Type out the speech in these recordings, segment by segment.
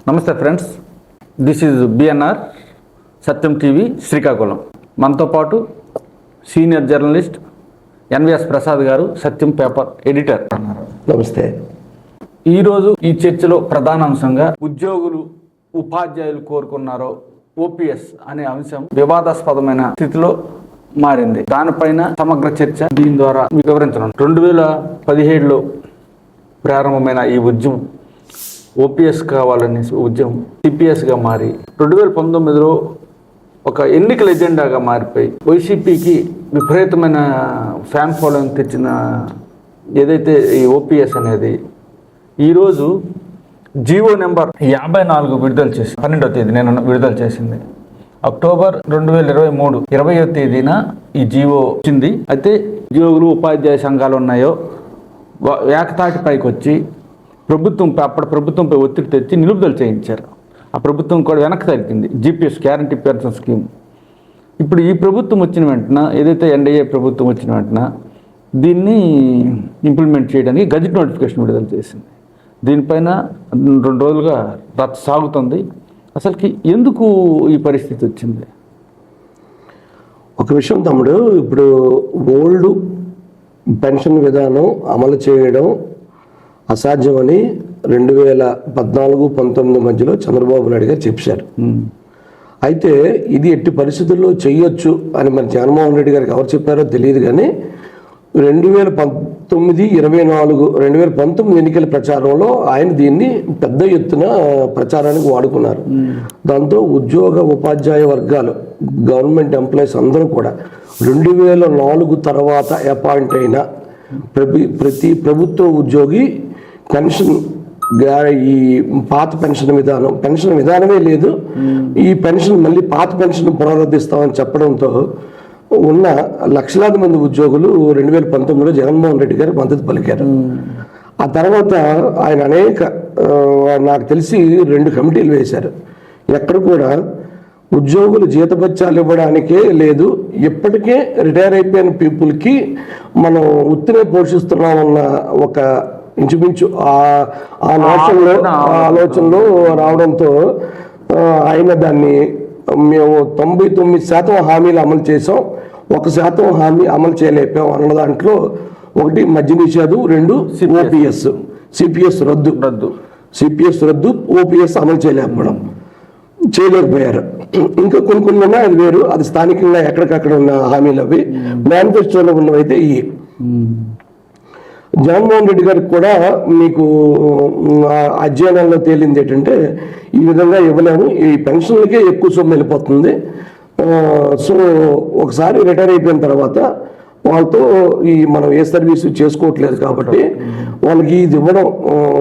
నమస్తే friends, this is BNR Satyam TV Srikakulam. మనతో పాటు సీనియర్ జర్నలిస్ట్ ఎన్విఎస్ ప్రసాద్ గారు, సత్యం పేపర్ ఎడిటర్. నమస్తే. ఈరోజు ఈ చర్చలో ప్రధాన అంశంగా ఉద్యోగులు ఉపాధ్యాయులు కోరుకున్నారో ఓపీఎస్ అనే అంశం వివాదాస్పదమైన స్థితిలో మారింది. దానిపైన సమగ్ర చర్చ దీని ద్వారా వివరించడం. 2017లో ప్రారంభమైన ఈ ఉద్యమం ఓపీఎస్ కావాలనే ఉద్యమం సిపిఎస్గా మారి 2019లో ఒక ఎన్నికల ఎజెండాగా మారిపోయి వైసీపీకి విపరీతమైన ఫ్యాన్ ఫాలోయింగ్ తెచ్చిన ఏదైతే ఈ ఓపీఎస్ అనేది ఈరోజు జీవో నెంబర్ 54 విడుదల చేసి 12వ తేదీ నేను విడుదల చేసింది. అక్టోబర్ 2023 20వ తేదీన ఈ జీవో వచ్చింది. అయితే ఉద్యోగులు ఉపాధ్యాయ సంఘాలు ఉన్నాయో ఏకతాటిపైకి వచ్చి అప్పటి ప్రభుత్వంపై ఒత్తిడి తెచ్చి నిలుపుదల చేయించారు. ఆ ప్రభుత్వం కూడా వెనక్కి తగ్గింది. GPS guarantee pension scheme. ఇప్పుడు ఈ ప్రభుత్వం వచ్చిన వెంటనే, ఏదైతే ఎన్డీఏ ప్రభుత్వం వచ్చిన వెంటనే దీన్ని ఇంప్లిమెంట్ చేయడానికి గజెట్ నోటిఫికేషన్ విడుదల చేసింది. దీనిపైన 2 రోజులుగా రచ్చ సాగుతుంది. అసలుకి ఎందుకు ఈ పరిస్థితి వచ్చింది? ఒక విషయం తమ్ముడు, ఇప్పుడు ఓల్డ్ పెన్షన్ విధానం అమలు చేయడం అసాధ్యమని 2014-19 మధ్యలో చంద్రబాబు నాయుడు గారు చెప్పారు. అయితే ఇది ఎట్టి పరిస్థితుల్లో చెయ్యొచ్చు అని మన జగన్మోహన్ రెడ్డి గారికి ఎవరు చెప్పారో తెలియదు. కానీ 2019 ఎన్నికల ప్రచారంలో ఆయన దీన్ని పెద్ద ఎత్తున ప్రచారానికి వాడుకున్నారు. దాంతో ఉద్యోగ ఉపాధ్యాయ వర్గాలు, గవర్నమెంట్ ఎంప్లాయీస్ అందరూ కూడా 2004 తర్వాత అపాయింట్ అయిన ప్రతి ప్రభుత్వ ఉద్యోగి పెన్షన్, ఈ పాత పెన్షన్ విధానమే లేదు, ఈ పెన్షన్ మళ్ళీ పాత పెన్షన్ పునరుద్ధరిస్తామని చెప్పడంతో ఉన్న లక్షలాది మంది ఉద్యోగులు 2019లో జగన్మోహన్ రెడ్డి గారు మద్దతు పలికారు. ఆ తర్వాత ఆయన నాకు తెలిసి 2 కమిటీలు వేశారు. ఎక్కడ కూడా ఉద్యోగులు జీతభత్యాలు ఇవ్వడానికే లేదు, ఇప్పటికే రిటైర్ అయిపోయిన పీపుల్కి మనం ఉత్తినే పోషిస్తున్నామన్న ఒక ఇంచుమించు ఆ ఆలోచనలో రావడంతో ఆయన దాన్ని మేము 99% హామీలు అమలు చేసాం, 1% హామీ అమలు చేయలేపాం అన్న దాంట్లో ఒకటి మద్య నిషేధం, 2 ఓపీఎస్, సిపిఎస్ రద్దు, ఓపీఎస్ అమలు చేయలేకపోయారు. ఇంకా కొన్ని ఉన్నాయి, అది వేరు, అది స్థానికంగా ఎక్కడికక్కడ ఉన్న హామీలు. అవి మేనిఫెస్టోలో ఉన్నవైతే ఈ జగన్మోహన్ రెడ్డి గారికి కూడా మీకు అధ్యయనంలో తేలింది ఏంటంటే ఈ విధంగా ఇవ్వలేము, ఈ పెన్షన్లకే ఎక్కువ సొమ్ము వెళ్ళిపోతుంది. సో ఒకసారి రిటైర్ అయిపోయిన తర్వాత వాళ్ళతో మనం ఏ సర్వీసు చేసుకోవట్లేదు కాబట్టి వాళ్ళకి ఇది ఇవ్వడం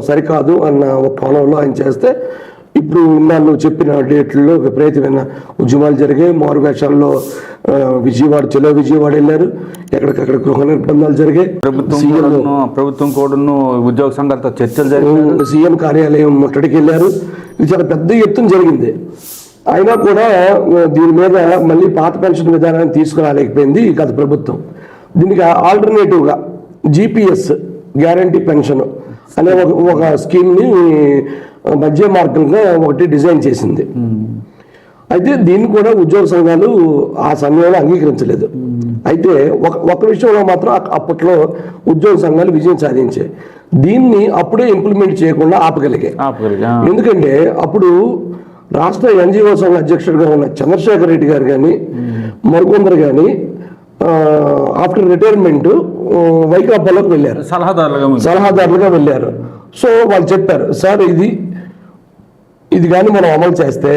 సరికాదు అన్న ఒక కోణంలో ఆయన చేస్తే, ఇప్పుడు నన్ను చెప్పిన డేట్లలో విపరీతమైన ఉద్యమాలు జరిగాయి. మారువేషాల్లో చలో విజయవాడ వెళ్ళారు, ఎక్కడికక్కడ గృహ నిర్బంధాలు జరిగాయి. ప్రభుత్వం కూడా ఉద్యోగ సంఘాలతో చర్చలు జరిగాయి. సీఎం కార్యాలయం ముట్టడికి వెళ్ళారు. ఇది చాలా పెద్ద ఎత్తున జరిగింది. అయినా కూడా దీని మీద మళ్ళీ పాత పెన్షన్ విధానాన్ని తీసుకురాలేకపోయింది గత ప్రభుత్వం. దీనికి ఆల్టర్నేటివ్గా జీపీఎస్ గ్యారంటీ పెన్షన్ అనే ఒక స్కీమ్ని మధ్య మార్గంగా ఒకటి డిజైన్ చేసింది. అయితే దీన్ని కూడా ఉద్యోగ సంఘాలు ఆ సమయంలో అంగీకరించలేదు. అయితే ఒక విషయంలో మాత్రం అప్పట్లో ఉద్యోగ సంఘాలు విజయం సాధించాయి. దీన్ని అప్పుడే ఇంప్లిమెంట్ చేయకుండా ఆపగలిగాయి. ఎందుకంటే అప్పుడు రాష్ట్ర ఎన్జిఓ సంఘ అధ్యక్షుడిగా ఉన్న చంద్రశేఖర్ రెడ్డి గారు కానీ మరికొందరు కానీ ఆఫ్టర్ రిటైర్మెంట్ వైకాపాలోకి వెళ్ళారు, సలహాదారులుగా వెళ్ళారు. సో వాళ్ళు చెప్పారు, సార్ ఇది కానీ మనం అమలు చేస్తే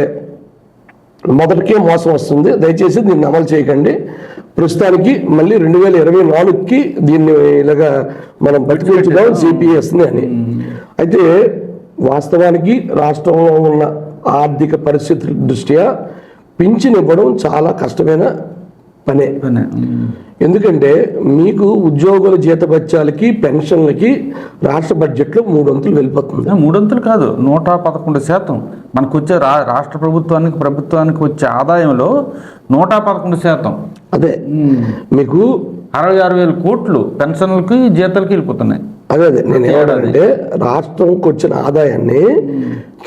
మొదటికే మోసం వస్తుంది, దయచేసి దీన్ని అమలు చేయకండి. ప్రస్తుతానికి మళ్ళీ 2024కి దీన్ని ఇలాగా మనం బతికించుదాం సిపిఎస్ని అని. అయితే వాస్తవానికి రాష్ట్రంలో ఉన్న ఆర్థిక పరిస్థితుల దృష్ట్యా పింఛన్ ఇవ్వడం చాలా కష్టమైన పనే. ఎందుకంటే మీకు ఉద్యోగుల జీతభత్యాలకి పెన్షన్లకి రాష్ట్ర బడ్జెట్లో 3 వంతులు వెళ్ళిపోతుంది. 3 వంతులు కాదు, 111% మనకు వచ్చే రాష్ట్ర ప్రభుత్వానికి వచ్చే ఆదాయంలో 111%. అదే మీకు 66,000 కోట్లు పెన్షన్లకి జీతాలకి వెళ్ళిపోతున్నాయి. అదే నేను ఏమంటే రాష్ట్రంకి వచ్చిన ఆదాయాన్ని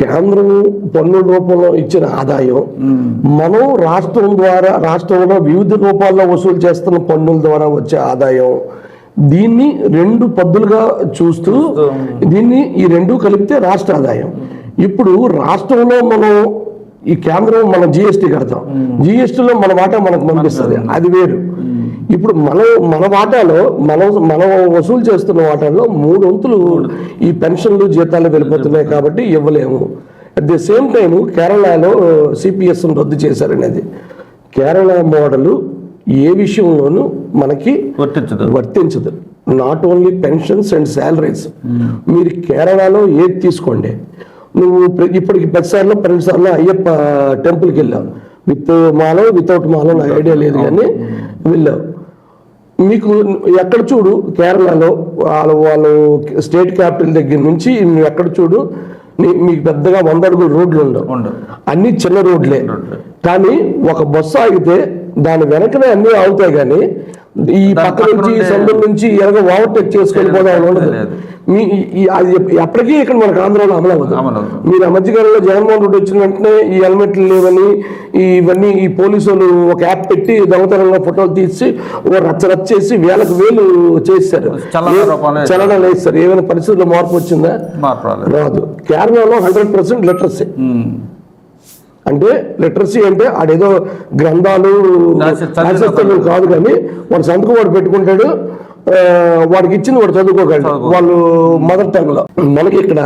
కేంద్రం పన్నుల రూపంలో ఇచ్చిన ఆదాయం మనం రాష్ట్రంలో వివిధ రూపాల్లో వసూలు చేస్తున్న పన్నుల ద్వారా వచ్చే ఆదాయం, దీన్ని రెండు పద్దులుగా చూస్తూ ఈ రెండు కలిపితే రాష్ట్ర ఆదాయం. ఇప్పుడు రాష్ట్రంలో మనం ఈ కేంద్రం మనం జిఎస్టీ కడతాం, జిఎస్టీలో మన వాటా మనకు పంపిస్తుంది, అది వేరు. ఇప్పుడు మన వాటాలో మనం వసూలు చేస్తున్న వాటాల్లో 3 వంతులు ఈ పెన్షన్లు జీతాలు వెళ్ళిపోతున్నాయి కాబట్టి ఇవ్వలేము. అట్ ది సేమ్ టైం కేరళలో సిపిఎస్ రద్దు చేశారనేది. కేరళ మోడల్ ఏ విషయంలోనూ మనకి వర్తించదు. Not only pensions and salaries. మీరు కేరళలో ఏది తీసుకోండి, నువ్వు ఇప్పటికి 10 సార్లు అయ్యప్ప టెంపుల్కి వెళ్ళావు, విత్ మాలో వితౌట్ మాలో నాకు ఐడియా లేదు కానీ వెళ్ళావు. మీకు ఎక్కడ చూడు కేరళలో వాళ్ళు స్టేట్ క్యాపిటల్ దగ్గర నుంచి నువ్వు ఎక్కడ చూడు మీకు పెద్దగా 100 అడుగుల రోడ్లు ఉండవు, అన్ని చిన్న రోడ్లే. కానీ ఒక బస్సు ఆగితే దాని వెనకనే అన్ని ఆగుతాయి, కానీ ఈ పక్క నుంచి సందుల నుంచి ఎలాగో ఓవర్టేక్ చేసుకొని పోదాం ఉండదు. అది ఎప్పటికీ ఇక్కడ మనకు ఆంధ్రాలో అమలు అవ్వదు. మీరు ఆ మధ్యకాలంలో జగన్మోహన్ రెడ్డి వచ్చిన వెంటనే ఈ హెల్మెట్లు లేవని ఇవన్నీ ఈ పోలీసులు ఒక యాప్ పెట్టి దొంగతనంగా ఫోటోలు తీసి రచ్చ చేసి వేలకు వేలు చేస్తారు, చలనాలు వేస్తారు. ఏమైనా పరిస్థితుల్లో మార్పు వచ్చిందా? రాదు. కేరళలో 100% లిటరసీ. అంటే లిటరసీ అంటే ఆడేదో గ్రంథాలు కాదు, కానీ వాడు సంతకం వాడు పెట్టుకుంటాడు, వాడికి ఇచ్చింది వాడు చదువుకోగలడు వాళ్ళు మదర్ టంగ్ లో. మనకి ఇక్కడ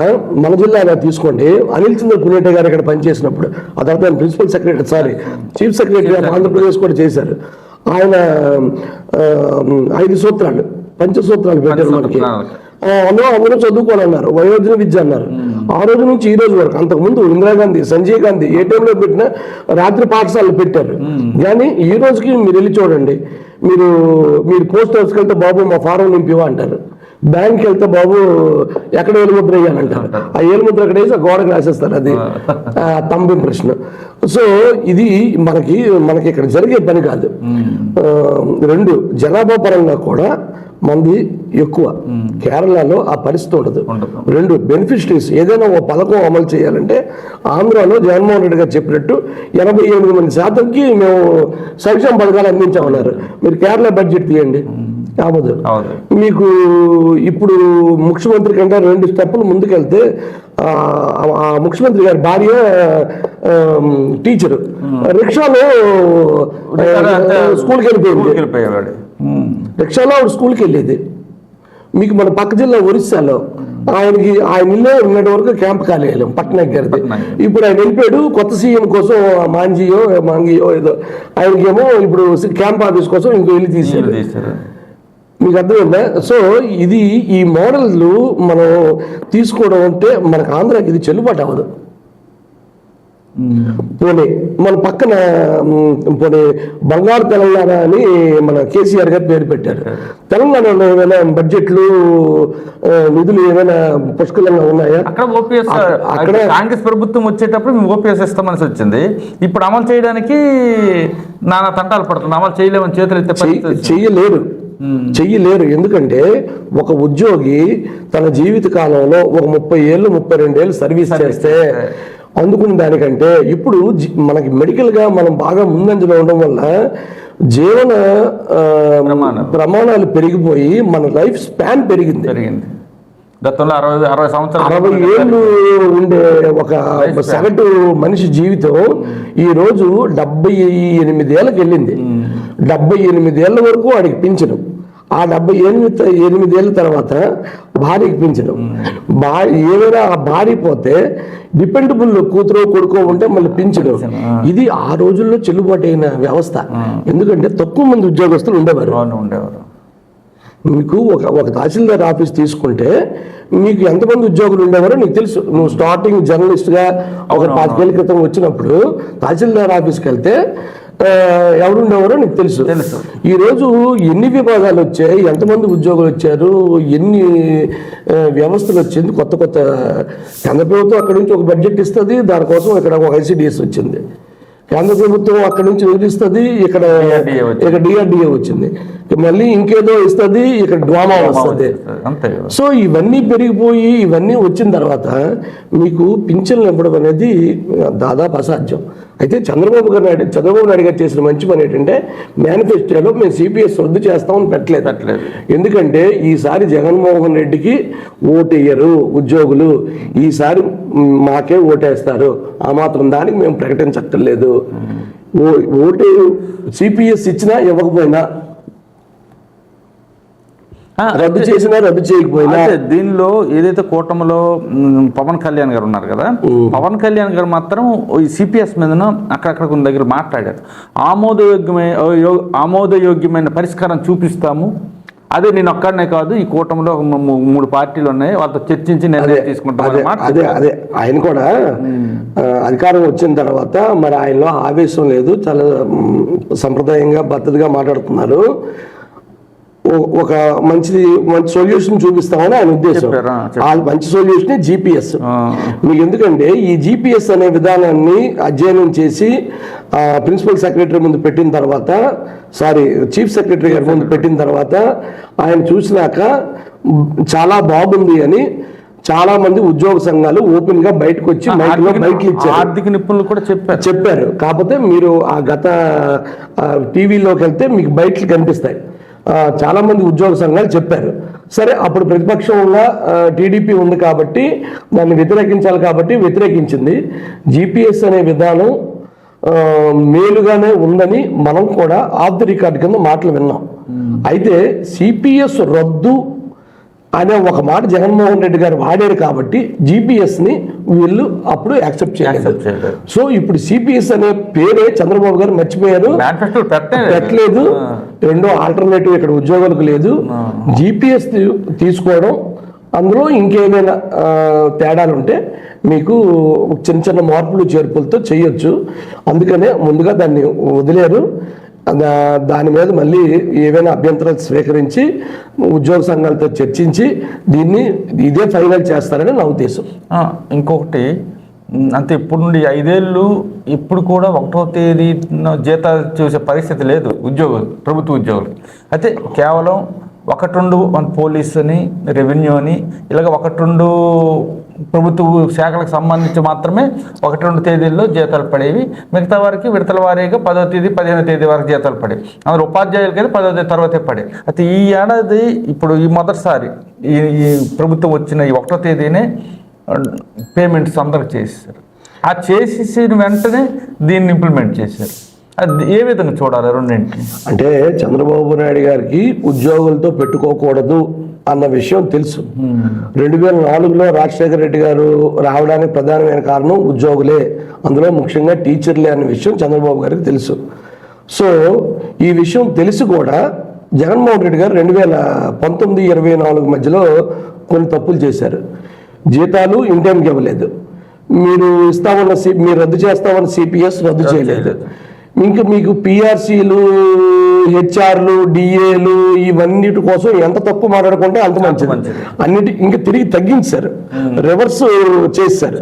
మన జిల్లాలో తీసుకోండి, అనిల్ చంద్ర పునేట గారు ఇక్కడ పనిచేసినప్పుడు, ఆ తర్వాత principal secretary chief secretary Andhra Pradesh కూడా చేశారు. ఆయన 5 సూత్రాలు పంచసూత్రాలు పెట్టారు మనకి. అందరూ చదువుకోవాలన్నారు, వయోజన విద్య అన్నారు. ఆ రోజు నుంచి ఈ రోజు వరకు, అంతకుముందు ఇందిరాగాంధీ, సంజయ్ గాంధీ ఏ టైంలో పెట్టినా రాత్రి పాఠశాలలు పెట్టారు. కానీ ఈ రోజుకి మీరు వెళ్ళి చూడండి, మీరు పోస్ట్ ఆఫీస్కి వెళ్తే బాబు మా ఫారం నింపివా అంటారు, బ్యాంక్కి వెళ్తే బాబు ఎక్కడ ఏలుముద్ర వేయాలంటారు, ఆ ఏలుముద్ర అక్కడ వేసి ఆ గోడకు రాసేస్తారు, అది తంబ్ ఇంప్రెషన్. సో ఇది మనకి ఇక్కడ జరిగే పని కాదు. 2 జనాభా పరంగా కూడా మంది ఎక్కువ, కేరళలో ఆ పరిస్థితి ఉండదు. 2 బెనిఫిషరీస్ ఏదైనా ఓ పథకం అమలు చేయాలంటే ఆంధ్రాలో జగన్మోహన్ రెడ్డి గారు చెప్పినట్టు 88% మేము సంక్షేమ పథకాలు అందించామన్నారు. మీరు కేరళ బడ్జెట్ తీయండి, అవ్వదు. మీకు ఇప్పుడు ముఖ్యమంత్రి కంటే 2 స్టెప్పులు ముందుకెళ్తే ఆ ముఖ్యమంత్రి గారి భార్య టీచరు రిక్షాలో స్కూల్కి వెళ్ళిపోయింది, రిక్షాలో ఆవిడ స్కూల్కి వెళ్ళేది. మీకు మన పక్క జిల్లా ఒరిస్సాలో ఆయన ఇల్లే ఉన్నటి వరకు క్యాంప్ కార్యాలయం పట్నాయక్ గారిది. ఇప్పుడు ఆయన వెళ్ళిపోయాడు కొత్త సీఎం కోసం, మాంగియో ఏదో, ఆయనకేమో ఇప్పుడు క్యాంప్ ఆఫీస్ కోసం ఇంకో ఇల్లు తీశారు. మీకు అర్థమైందా? సో ఈ మోడల్ మనం తీసుకోవడం అంటే మనకు ఆంధ్రాకి ఇది చెల్లుబాటు అవ్వదు. పోనీ మన పక్కన బంగారు తెలంగాణ అని మన కేసీఆర్ గారు పేరు పెట్టారు. తెలంగాణలో ఏమైనా బడ్జెట్లు నిధులు ఏమైనా పుష్కలంగా ఉన్నాయా? అక్కడ కాంగ్రెస్ ప్రభుత్వం వచ్చేటప్పుడు మేము ఓపీఎస్ ఇస్తామని వచ్చింది. ఇప్పుడు అమలు చేయడానికి నానా తంటాలు పడుతుంది, అమలు చేయలేమని చేతులు ఎత్తే చెయ్యలేరు. ఎందుకంటే ఒక ఉద్యోగి తన జీవిత కాలంలో ఒక 30 ఏళ్ళు 32 ఏళ్ళు సర్వీస్ చేస్తే అందుకున్న దానికంటే ఇప్పుడు మనకి మెడికల్గా మనం బాగా ముందంజలో ఉండడం వల్ల జీవన ప్రమాణాలు పెరిగిపోయి మన లైఫ్ స్పాన్ పెరిగింది. గతంలో 60 ఏళ్ళు ఉండే ఒక సగటు మనిషి జీవితం ఈ రోజు 78 ఏళ్ళకి వెళ్ళింది. 78 ఏళ్ళ వరకు వాడికి పింఛను, ఆ 78 ఏళ్ళ తర్వాత భార్యకి పింఛను. ఏమైనా ఆ భార్య పోతే డిపెండబుల్ కూతురు కొడుకో ఉంటే మళ్ళీ పింఛను. ఇది ఆ రోజుల్లో చెల్లుబాటు అయిన వ్యవస్థ. ఎందుకంటే తక్కువ మంది ఉద్యోగస్తులు ఉండేవారు. మీకు ఒక తహసీల్దార్ ఆఫీస్ తీసుకుంటే మీకు ఎంతమంది ఉద్యోగులు ఉండేవారో నీకు తెలుసు. నువ్వు స్టార్టింగ్ జర్నలిస్ట్గా ఒక 5 ఏళ్ళ క్రితం వచ్చినప్పుడు తహసీల్దార్ ఆఫీస్కి వెళ్తే ఎవరు ఉండేవారో నీకు తెలుసు. ఈరోజు ఎన్ని విభాగాలు వచ్చాయి, ఎంతమంది ఉద్యోగులు వచ్చారు, ఎన్ని వ్యవస్థలు వచ్చింది, కొత్త కేంద్ర ప్రభుత్వం అక్కడి నుంచి ఒక బడ్జెట్ ఇస్తుంది, దానికోసం ఇక్కడ ఒక ఐసిడిఎస్ వచ్చింది. కేంద్ర ప్రభుత్వం అక్కడి నుంచి నిధులు ఇస్తుంది, ఇక్కడ డిఆర్డిఏ వచ్చింది. మళ్ళీ ఇంకేదో ఇస్తుంది, ఇక్కడ డ్రామా వస్తుంది. అంతే. సో ఇవన్నీ పెరిగిపోయి ఇవన్నీ వచ్చిన తర్వాత మీకు పింఛన్లు ఇవ్వడం అనేది దాదాపు అసాధ్యం. అయితే చంద్రబాబు నాయుడు గారు చేసిన మంచి పని ఏంటంటే మేనిఫెస్టోలో మేము సిపిఎస్ రద్దు చేస్తామని పెట్టలేదు. ఎందుకంటే ఈసారి జగన్మోహన్ రెడ్డికి ఓటేయరు ఉద్యోగులు, ఈసారి మాకే ఓటేస్తారు, ఆ మాత్రం దానికి మేము ప్రకటించక్కర్లేదు. ఓటు సిపిఎస్ ఇచ్చినా ఇవ్వకపోయినా, రద్దు చేసినా రద్దు చేయకపోయినా, దీనిలో ఏదైతే కూటమిలో పవన్ కళ్యాణ్ గారు ఉన్నారు కదా, పవన్ కళ్యాణ్ గారు మాత్రం ఈ సిపిఎస్ మీద అక్కడక్కడ కొన్ని దగ్గర మాట్లాడారు. ఆమోదయోగ్యమైన పరిష్కారం చూపిస్తాము, అదే నేను ఒక్కడనే కాదు, ఈ కూటమిలో 3 పార్టీలు ఉన్నాయి, వాళ్ళతో చర్చించి నిర్ణయం తీసుకుంటాం. అదే ఆయన కూడా అధికారం వచ్చిన తర్వాత మరి ఆయనలో ఆవేశం లేదు, చాలా సంప్రదాయంగా పద్ధతిగా మాట్లాడుతున్నారు. ఒక మంచి సొల్యూషన్ చూపిస్తామని ఆయన ఉద్దేశం. ఆ మంచి సొల్యూషన్ జీపీఎస్. మీకు ఎందుకంటే ఈ జీపీఎస్ అనే విధానాన్ని అధ్యయనం చేసి ప్రిన్సిపల్ సెక్రటరీ ముందు పెట్టిన తర్వాత, చీఫ్ సెక్రటరీ గారి ముందు పెట్టిన తర్వాత ఆయన చూసినాక చాలా బాగుంది అని చాలా మంది ఉద్యోగ సంఘాలు ఓపెన్ గా బయటకు వచ్చి బయటలు ఇచ్చారు. ఆర్థిక నిపుణులు కూడా చెప్పారు. కాకపోతే మీరు ఆ గత టీవీలోకి వెళ్తే మీకు బయటలు కనిపిస్తాయి. చాలా మంది ఉద్యోగ సంఘాలు చెప్పారు. సరే, అప్పుడు ప్రతిపక్షంగా టీడీపీ ఉంది కాబట్టి దాన్ని వ్యతిరేకించాలి కాబట్టి వ్యతిరేకించింది. జీపీఎస్ అనే విధానం మేలుగానే ఉందని మనం కూడా ఆఫ్ ది రికార్డ్ కింద మాటలు విన్నాం. అయితే సిపిఎస్ రద్దు అనే ఒక మాట జగన్మోహన్ రెడ్డి గారు వాడారు కాబట్టి జీపీఎస్ ని వీళ్ళు అప్పుడు యాక్సెప్ట్ చేయలేదు. సో ఇప్పుడు సిపిఎస్ అనే పేరే చంద్రబాబు గారు మర్చిపోయారు, పెట్టలేదు. రెండో ఆల్టర్నేటివ్ ఇక్కడ ఉద్యోగులకు లేదు. జీపీఎస్ తీసుకోవడం, అందులో ఇంకేమైనా తేడాలు ఉంటే మీకు చిన్న చిన్న మార్పులు చేర్పులతో చేయొచ్చు. అందుకనే ముందుగా దాన్ని వదిలేరు. దాని మీద మళ్ళీ ఏవైనా అభ్యంతరాలు స్వీకరించి ఉద్యోగ సంఘాలతో చర్చించి దీన్ని ఇదే ఫైనల్ చేస్తారని నా ఉద్దేశం. ఇంకొకటి, అంతే, ఇప్పుడు నుండి 5 ఏళ్ళు ఇప్పుడు కూడా 1వ తేదీ జీతాలు చూసే పరిస్థితి లేదు ఉద్యోగులు, ప్రభుత్వ ఉద్యోగులు. అయితే కేవలం 1-2 పోలీస్ అని, రెవెన్యూ అని, ఇలాగ 1-2 ప్రభుత్వ శాఖలకు సంబంధించి మాత్రమే 1-2 తేదీల్లో జీతాలు పడేవి. మిగతా వారికి విడతల వారీగా 10వ తేదీ 15వ తేదీ వరకు జీతాలు పడేవి. అందులో ఉపాధ్యాయులకైతే 10వ తేదీ తర్వాతే పడేవి. అయితే ఈ ఏడాది ఇప్పుడు ఈ మొదటిసారి ఈ ప్రభుత్వం వచ్చిన ఈ 1వ తేదీనే పేమెంట్స్ అందరికి చేసేసారు. ఆ చేసేసిన వెంటనే దీన్ని ఇంప్లిమెంట్ చేశారు. అది ఏ విధంగా చూడాలి రెండింటిని? అంటే చంద్రబాబు నాయుడు గారికి ఉద్యోగులతో పెట్టుకోకూడదు అన్న విషయం తెలుసు. 2004లో రాజశేఖర రెడ్డి గారు రావడానికి ప్రధానమైన కారణం ఉద్యోగులే, అందులో ముఖ్యంగా టీచర్లే అన్న విషయం చంద్రబాబు గారికి తెలుసు. సో ఈ విషయం తెలిసి కూడా జగన్మోహన్ రెడ్డి గారు 2019-24 మధ్యలో కొన్ని తప్పులు చేశారు. జీతాలు ఇన్ టైంకి ఇవ్వలేదు, మీరు రద్దు చేస్తామన్న సిపిఎస్ రద్దు చేయలేదు, ఇంకా మీకు పిఆర్సీలు, హెచ్ఆర్లు, డిఏలు ఇవన్నిటి కోసం ఎంత తక్కువ మాట్లాడుకుంటే అంత మంచిది. అన్నిటి ఇంకా తిరిగి తగ్గించారు, రివర్స్ చేశారు.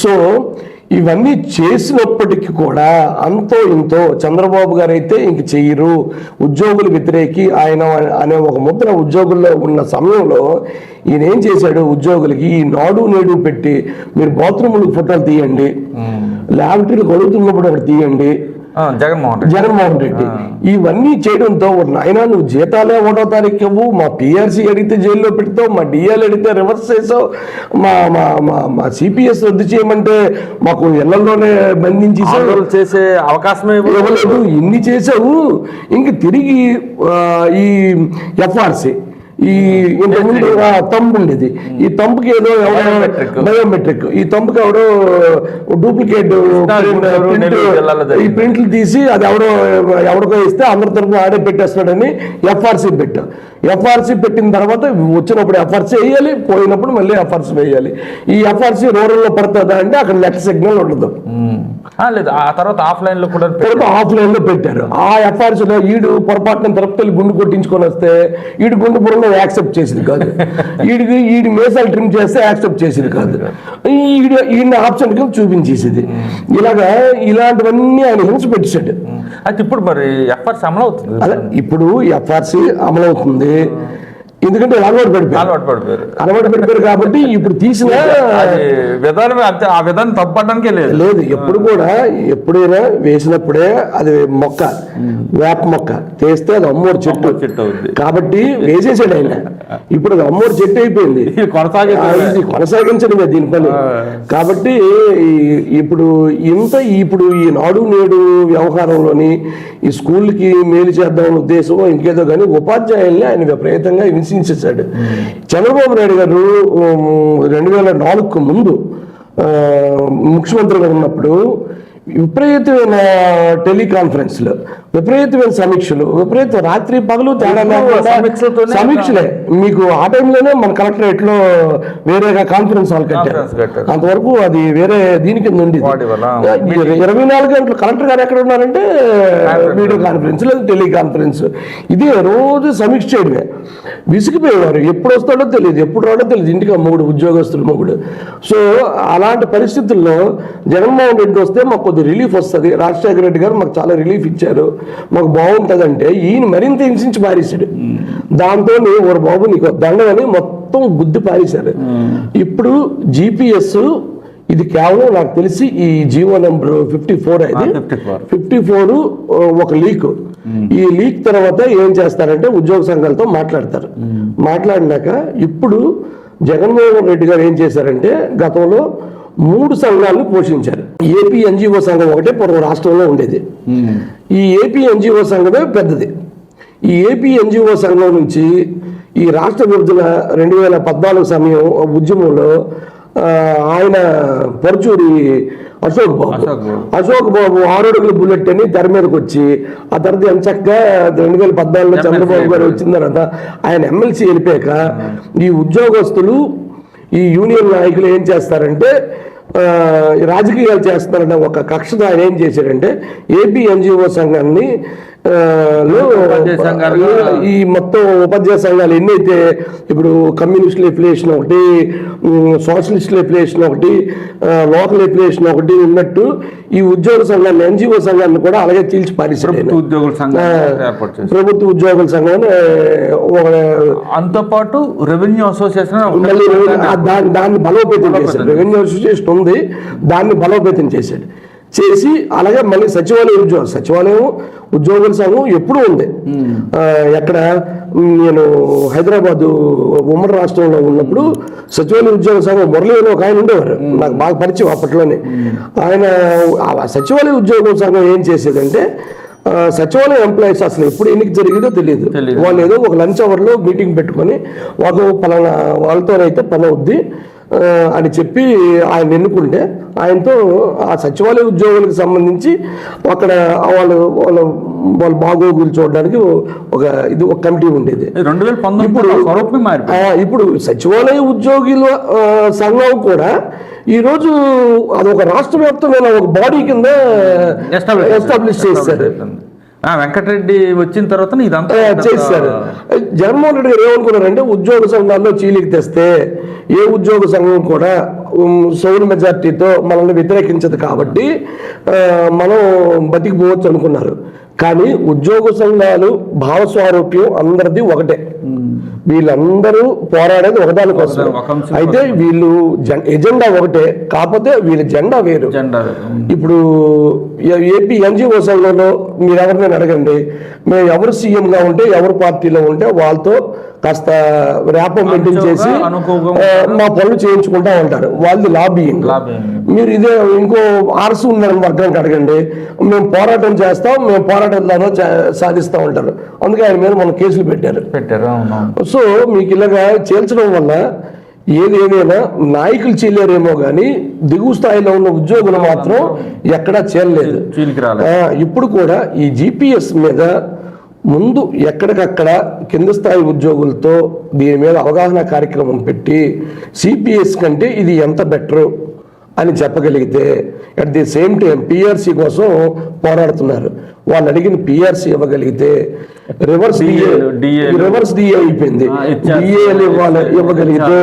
సో ఇవన్నీ చేసినప్పటికీ కూడా అంతో ఇంతో చంద్రబాబు గారు అయితే ఇంక చెయ్యరు, ఉద్యోగులు వ్యతిరేకి ఆయన అనే ఒక ముద్ర ఉద్యోగుల్లో ఉన్న సమయంలో ఈయన ఏం చేశాడు, ఉద్యోగులకి ఈ నాడు నేడు పెట్టి మీరు బాత్రూములకు ఫోటోలు తీయండి, ల్యాబరేటరీలు కొడుతున్నప్పుడు ఒకటి తీయండి, జగన్మోహన్ రెడ్డి ఇవన్నీ చేయడంతో ఆయన నువ్వు జీతాలే 1వ తారీఖు ఇవ్వు, మా పిఆర్సీ అడిగితే జైల్లో పెడతావు, మా డిఎల్ అడిగితే రివర్స్ చేసావు, మా సిపిఎస్ రద్దు చేయమంటే మాకు ఇళ్లలోనే బంధించి చేసే అవకాశమే ఇవ్వలేదు, ఇన్ని చేసావు. ఇంక తిరిగి ఈ ఎఫ్ఆర్సీ ఈ ఇంతకుముందు తంబు ఉండేది, ఈ తంపుకి ఏదో బయోమెట్రిక్, ఈ తంపుకి ఎవడో డూప్లికేట్ ఈ ప్రింట్లు తీసి అది ఎవరికో ఇస్తే అందరి తరఫున ఆడే పెట్టేస్తున్నాడని ఎఫ్ఆర్సీ పెట్టాం. ఎఫ్ఆర్సీ పెట్టిన తర్వాత వచ్చినప్పుడు ఎఫ్ఆర్సీ వేయాలి, పోయినప్పుడు మళ్ళీ ఎఫ్ఆర్సీ వేయాలి. ఈ ఎఫ్ఆర్సీ రూరల్లో పడుతుందా అంటే అక్కడ నెట్ సిగ్నల్ ఉండదు. లేదు, ఆ తర్వాత ఆఫ్లైన్ లో కూడా ఆఫ్లైన్ లో పెట్టారు. ఆ ఎఫ్ఆర్సీలో ఈడు పొరపాటున తిరుపతి గుండు కొట్టించుకొని వస్తే ఈడు గుండు చెప్పకుండా యాక్సెప్ట్ చేసింది కాదు, ఈడి మేసాలు ట్రిమ్ చేస్తే యాక్సెప్ట్ చేసింది కాదు, ఈయన ఆప్షన్ కింద చూపించేసేది. ఇలాంటివన్నీ ఆయన హింస పెట్టేశాడు. అయితే ఇప్పుడు మరి ఎఫ్ఆర్సీ అమలు అవుతుంది. అలా ఇప్పుడు ఎఫ్ఆర్సీ అమలవుతుంది, ఎందుకంటే అలవాటు పడిపోయారు కాబట్టి ఇప్పుడు తీసిన విధానం ఆ విధానం తప్పడానికే లేదు. ఎప్పుడు కూడా ఎప్పుడైనా వేసినప్పుడే అది వేప మొక్క తీస్తే అది అమ్మోరు చెట్టు కాబట్టి వేసేసాడు ఆయన. ఇప్పుడు అది అమ్మోరు చెట్టు అయిపోయింది, కొనసాగించడమే దీని పని. కాబట్టి ఇప్పుడు ఇప్పుడు ఈ నాడు నేడు వ్యవహారంలోని ఈ స్కూల్కి మేలు చేద్దామనే ఉద్దేశం ఇంకేదో కానీ ఉపాధ్యాయుల్ని ఆయన విపరీతంగా హింసించేశాడు. చంద్రబాబు నాయుడు గారు 2004కు ముందు ముఖ్యమంత్రిగా ఉన్నప్పుడు విపరీతమైన టెలికాన్ఫరెన్స్లు, విపరీతమైన సమీక్షలు, రాత్రి పగలు తేడా సమీక్షలే. మీకు ఆ టైంలోనే మన కలెక్టరేట్ లో వేరేగా కాన్ఫరెన్స్ హాల్ కట్టారు. అంతవరకు అది వేరే దీని కింద ఉండేది. 24 గంటలు కలెక్టర్ గారు ఎక్కడ ఉన్నారంటే వీడియో కాన్ఫరెన్స్ లేదా టెలికాన్ఫరెన్స్. ఇదే రోజు సమీక్ష చేయడమే. విసిగిపోయేవారు. ఎప్పుడు వస్తాడో తెలియదు, ఎప్పుడు రాడో తెలియదు. ఇంటికి మొగుడు, ఉద్యోగస్తులు మొగుడు. సో అలాంటి పరిస్థితుల్లో జగన్మోహన్ రెడ్డి వస్తే మాకు కొద్ది రిలీఫ్ వస్తుంది. రాజశేఖర రెడ్డి గారు మాకు చాలా రిలీఫ్ ఇచ్చారు, మాకు బాగుంటుందంటే ఈయన మరింత హింసించి పారేశాడు. దాంతో ఓ బాబు నీకు దండని మొత్తం గుద్ది పారేశారు. ఇప్పుడు GPS ఇది కేవలం నాకు తెలిసి ఈ జీవో నెంబర్ 54 ఒక లీక్. ఈ లీక్ తర్వాత ఏం చేస్తారంటే ఉద్యోగ సంఘాలతో మాట్లాడతారు. మాట్లాడినాక ఇప్పుడు జగన్మోహన్ రెడ్డి గారు ఏం చేశారంటే గతంలో 3 సంఘాలను పోషించారు. ఏపీ ఎన్జిఓ సంఘం ఒకటే పూర్వం రాష్ట్రంలో ఉండేది. ఈ ఏపీ ఎన్జిఓ సంఘమే పెద్దది. ఈ ఏపీ ఎన్జిఓ సంఘం నుంచి ఈ రాష్ట్ర విభజన 2014 సమయం ఉద్యమంలో ఆయన పరుచూరి అశోక్ బాబు 6 అడుగుల బుల్లెట్ అని తెర మీదకి వచ్చి ఆ తర్వాత ఎంచక్కగా 2014లో చంద్రబాబు గారు వచ్చిన తర్వాత ఆయన ఎమ్మెల్సీ వెళ్ళిపోయాక ఈ ఉద్యోగస్తులు ఈ యూనియన్ నాయకులు ఏం చేస్తారంటే రాజకీయాలు చేస్తున్నారన్న ఒక కక్షతో ఆయన ఏం చేశాడంటే ఏపీ ఎన్జిఓ సంఘాన్ని ఈ మొత్తం ఉపాధ్యాయ సంఘాలు ఎన్నైతే ఇప్పుడు కమ్యూనిస్టుల ఎఫిలియేషన్ ఒకటి, సోషలిస్టుల ఎఫిలియేషన్ ఒకటి, లోకల్ ఎఫిలియేషన్ ఒకటి ఉన్నట్టు ఈ ఉద్యోగ సంఘాన్ని ఎన్జిఓ సంఘాన్ని కూడా అలాగే చీల్చి పారేశారు. ప్రభుత్వ ఉద్యోగుల సంఘం అంతో పాటు రెవెన్యూ అసోసియేషన్ దాన్ని బలోపేతం చేశాడు. రెవెన్యూ అసోసియేషన్ ఉంది, దాన్ని బలోపేతం చేశాడు. చేసి అలాగే మళ్ళీ సచివాలయం ఉద్యోగుల సంఘం ఎప్పుడూ ఉంది. ఎక్కడ నేను హైదరాబాదు ఉమ్మడి రాష్ట్రంలో ఉన్నప్పుడు సచివాలయ ఉద్యోగ సంఘం మురళి అని ఒక ఆయన ఉండేవారు, నాకు బాగా పరిచయం అప్పట్లోనే. ఆయన సచివాలయ ఉద్యోగ సంఘం ఏం చేసేదంటే సచివాలయ ఎంప్లాయీస్ అసలు ఎప్పుడు ఎన్నిక జరిగిందో తెలియదు. వాళ్ళు ఏదో ఒక లంచ్ అవర్లో మీటింగ్ పెట్టుకొని పలానా వాళ్ళతోనైతే పని అవుద్ది అని చెప్పి ఆయన ఎన్నుకుంటే ఆయనతో ఆ సచివాలయ ఉద్యోగులకు సంబంధించి అక్కడ వాళ్ళ బాగోగులు చూడడానికి ఒక కమిటీ ఉండేది. ఇప్పుడు సచివాలయ ఉద్యోగుల సంఘం కూడా ఈరోజు అదొక రాష్ట్ర వ్యాప్తమైన ఒక బాడీ కింద ఎస్టాబ్లిష్ చేశారు. వెంకటరెడ్డి వచ్చిన తర్వాత ఇదంతా చేశారు. జగన్మోహన్ రెడ్డి గారు ఏమనుకున్నారంటే ఉద్యోగ సంఘాల్లో చీలికి తెస్తే ఏ ఉద్యోగ సంఘం కూడా సౌర్ మెజార్టీతో మనల్ని వ్యతిరేకించదు కాబట్టి మనం బతికిపోవచ్చు అనుకున్నారు. కానీ ఉద్యోగ సంఘాలు భావస్వారూప్యం అందరిది ఒకటే. వీళ్ళందరూ పోరాడేది ఒకదాని కోసం. అయితే వీళ్ళు ఎజెండా ఒకటే, కాకపోతే వీళ్ళ జెండా వేరు. ఇప్పుడు ఏపీ ఎన్జిఓ సంఘంలో మీరు ఎవరినైనా అడగండి, మేము ఎవరు సీఎంగా ఉంటే ఎవరు పార్టీలో ఉంటే వాళ్ళతో కాస్త ర్యాపో మెయింటైన్ చేసి మా పనులు చేయించుకుంటా ఉంటారు. వాళ్ళది లాబియింగ్. మీరు ఇదే ఇంకో ఆర్సు ఉన్న వర్గానికి అడగండి, మేము పోరాటం చేస్తాం, మేము పోరాటం ద్వారా సాధిస్తూ ఉంటారు. అందుకే ఆయన మీద మనం కేసులు పెట్టారు. సో మీకు ఇలాగా చేల్చడం వల్ల ఏదేమైనా నాయకులు చీలేరేమో కానీ దిగువ స్థాయిలో ఉన్న ఉద్యోగులు మాత్రం ఎక్కడా చేరలేదు. ఇప్పుడు కూడా ఈ GPS మీద ముందు ఎక్కడికక్కడ కింద స్థాయి ఉద్యోగులతో దీని మీద అవగాహన కార్యక్రమం పెట్టి CPS కంటే ఇది ఎంత బెటరు అని చెప్పగలిగితే at the same time PRC కోసం పోరాడుతున్నారు. వాళ్ళు అడిగిన పిఆర్సీ ఇవ్వగలిగితే రివర్స్ డిఏ అయిపోయింది, డిఏలు ఇవ్వగలిగితే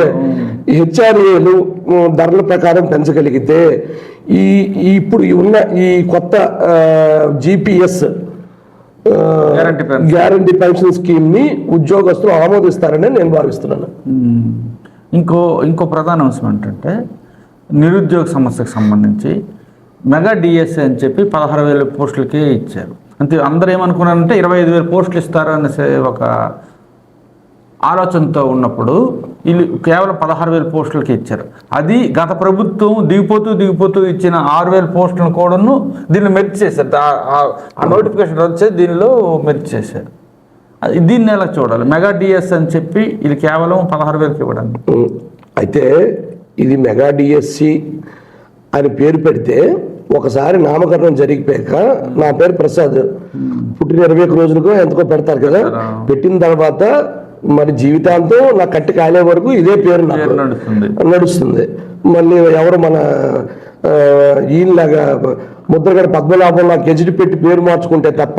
హెచ్ఆర్ఏలు ధరల ప్రకారం పెంచగలిగితే ఇప్పుడు ఉన్న ఈ కొత్త జిపిఎస్ గ్యారంటీ పెన్షన్ స్కీమ్ ని ఉద్యోగస్తులు ఆమోదిస్తారని నేను భావిస్తున్నాను. ఇంకో ప్రధాన అంశం ఏంటంటే నిరుద్యోగ సమస్యకు సంబంధించి మెగా డిఎస్ఏ అని చెప్పి 16,000 పోస్టులకే ఇచ్చారు. అంతే, అందరూ ఏమనుకున్నారంటే 25,000 పోస్టులు ఇస్తారు అనేసి ఒక ఆలోచనతో ఉన్నప్పుడు వీళ్ళు కేవలం 16,000 పోస్టులకి ఇచ్చారు. అది గత ప్రభుత్వం దిగిపోతూ ఇచ్చిన 6,000 పోస్టులను కూడాను దీన్ని మెర్జ్ చేశారు. ఆ నోటిఫికేషన్ వచ్చే దీనిలో మెర్జ్ చేశారు. దీన్ని ఎలా చూడాలి? మెగా డిఎస్ అని చెప్పి ఇది కేవలం 16,000కి ఇవ్వడానికి. అయితే ఇది మెగా డిఎస్సి అని పేరు పెడితే ఒకసారి నామకరణం జరిగిపోయాక నా పేరు ప్రసాద్, పుట్టిన 21 రోజులకు ఎంతకో పెడతారు కదా, పెట్టిన తర్వాత మరి జీవితాంతం నా కట్టి కాలే వరకు ఇదే పేరు నాకు నడుస్తుంది. మళ్ళీ ఎవరు మన ఈయనలాగా ముద్రగడ పద్మనాభం నాకు ఎజిడి పెట్టి పేరు మార్చుకుంటే తప్ప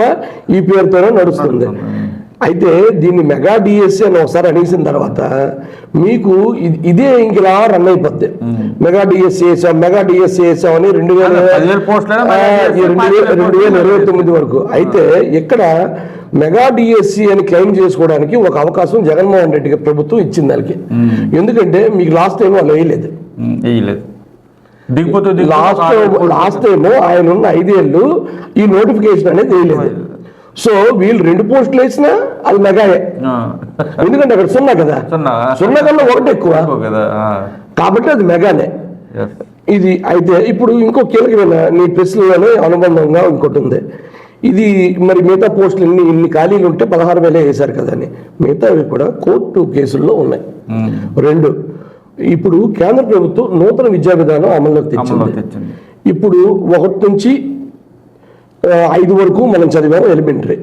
ఈ పేరుతోనే నడుస్తుంది. అయితే దీన్ని మెగా డిఎస్సి అని ఒకసారి అనేసిన తర్వాత మీకు ఇదే ఇంకలా రన్ అయిపోద్ది. మెగా డిఎస్సి వేసాం అని 2029 వరకు. అయితే ఇక్కడ మెగా డిఎస్సి అని క్లెయిమ్ చేసుకోవడానికి ఒక అవకాశం జగన్మోహన్ రెడ్డి ప్రభుత్వం ఇచ్చింది దానికి. ఎందుకంటే మీకు లాస్ట్ టైం వాళ్ళు వేయలేదు. లాస్ట్ టైం ఆయన ఉన్న 5 ఏళ్ళు ఈ నోటిఫికేషన్ అనేది వేయలేదు. సో వీళ్ళు 2 పోస్టులు వేసినా అది మెగాయే, ఎందుకంటే అక్కడ సున్నా కదా, సున్నా కన్నా ఒకటి ఎక్కువ కాబట్టి అది మెగానే. ఇది అయితే ఇప్పుడు ఇంకో కీలకమైన నీ ప్రశ్నలోనే అనుబంధంగా ఇంకోటి ఉంది. ఇది మరి మిగతా పోస్టులు ఇన్ని ఖాళీలు ఉంటే 16,000 వేశారు కదా అని, మిగతావి కూడా కోర్టు కేసుల్లో ఉన్నాయి 2. ఇప్పుడు కేంద్ర ప్రభుత్వం నూతన విద్యా విధానం అమల్లోకి తెచ్చింది. ఇప్పుడు 1 నుంచి 5 వరకు మనం చదివాము ఎలిమెంటరీ,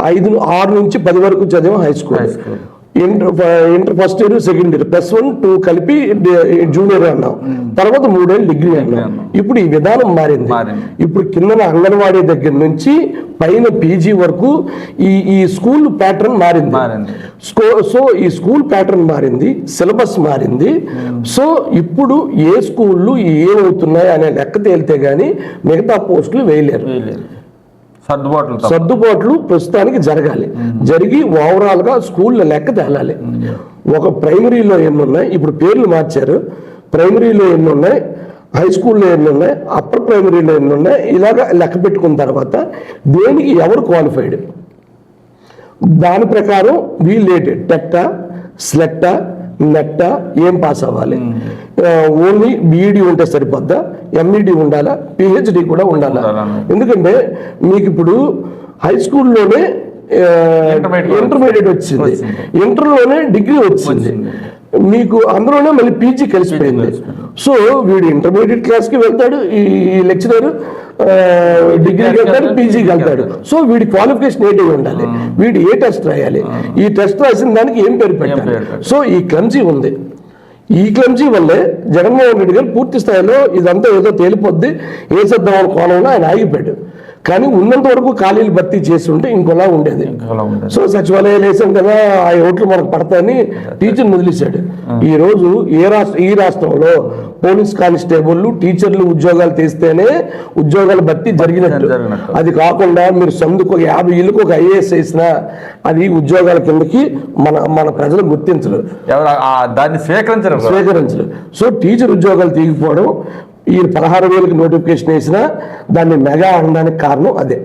6 నుంచి 10 వరకు చదివాము high school, inter first year second year +1 2 కలిపి జూనియర్ అన్నాం, తర్వాత 3 ఏళ్ళు డిగ్రీ అన్నాం. ఇప్పుడు ఈ విధానం మారింది. ఇప్పుడు కింద అంగన్వాడీ దగ్గర నుంచి పైన పీజీ వరకు ఈ స్కూల్ ప్యాటర్న్ మారింది. సో ఈ స్కూల్ ప్యాటర్న్ మారింది, సిలబస్ మారింది. సో ఇప్పుడు ఏ స్కూళ్ళు ఏమవుతున్నాయి అనే లెక్క తేలితే గానీ మిగతా పోస్టులు వేయలేరు. సర్దుబాట్లు ప్రస్తుతానికి జరగాలి. జరిగి ఓవరాల్ గా స్కూళ్ళ లెక్క తేలాలి. ఒక ప్రైమరీలో ఎన్నున్నాయి, ఇప్పుడు పేర్లు మార్చారు, ప్రైమరీలో ఎన్నున్నాయి, హై స్కూల్లో ఎన్నున్నాయి, అప్పర్ ప్రైమరీలో ఎన్నున్నాయి, ఇలాగా లెక్క పెట్టుకున్న తర్వాత దేనికి ఎవరు క్వాలిఫైడ్ దాని ప్రకారం వీళ్ళేంటి టెట్టా స్లెట్టా నెట్టా ఏం పాస్ అవ్వాలి. ఓన్లీ బీఈడి ఉంటే సరిపోద్దా, ఎంఈడి ఉండాలా, పిహెచ్డి కూడా ఉండాలా? ఎందుకంటే మీకు ఇప్పుడు హై స్కూల్లోనే ఇంటర్మీడియట్ వచ్చింది, ఇంటర్లోనే డిగ్రీ వచ్చింది, మీకు అందులోనే మళ్ళీ పీజీ కలిసిపోయింది. సో వీడు ఇంటర్మీడియట్ క్లాస్కి వెళ్తాడు, ఈ లెక్చరర్ డిగ్రీకి వెళ్తాడు, పీజీకి వెళ్తాడు. సో వీడి క్వాలిఫికేషన్ ఏంటి ఉండాలి, వీడు ఏ టెస్ట్ రాయాలి, ఈ టెస్ట్ రాసిన దానికి ఏం పేరు పెట్టాలి. సో ఈ క్లమ్జీ ఉంది. ఈ క్లమ్జీ వల్లే జగన్మోహన్ రెడ్డి గారు పూర్తి స్థాయిలో ఇదంతా ఏదో తేలిపోద్ది వేసేద్దామని కోణంలో ఆయన ఆగిపోయాడు. కానీ ఉన్నంత వరకు ఖాళీలు భర్తీ చేసి ఉంటే ఇంకోలా ఉండేది. సో సచివాలయాలు వేసాం కదా, ఆ ఓట్లు మనకు పడతాయని టీచర్ వదిలేశాడు. ఈ రోజు ఈ రాష్ట్రంలో పోలీస్ కానిస్టేబుల్ టీచర్లు ఉద్యోగాలు తీస్తేనే ఉద్యోగాల భర్తీ జరిగినట్టు. అది కాకుండా మీరు సందుకు 50 ఇళ్ళకు ఒక ఐఏఎస్ వేసినా అది ఉద్యోగాల కిందకి మన ప్రజలు గుర్తించరు, దాన్ని స్వీకరించరు. సో టీచర్ ఉద్యోగాలు తీగిపోవడం, ఈ 16,000కి నోటిఫికేషన్ వేసినా దాన్ని మెగా అనడానికి కారణం అదే.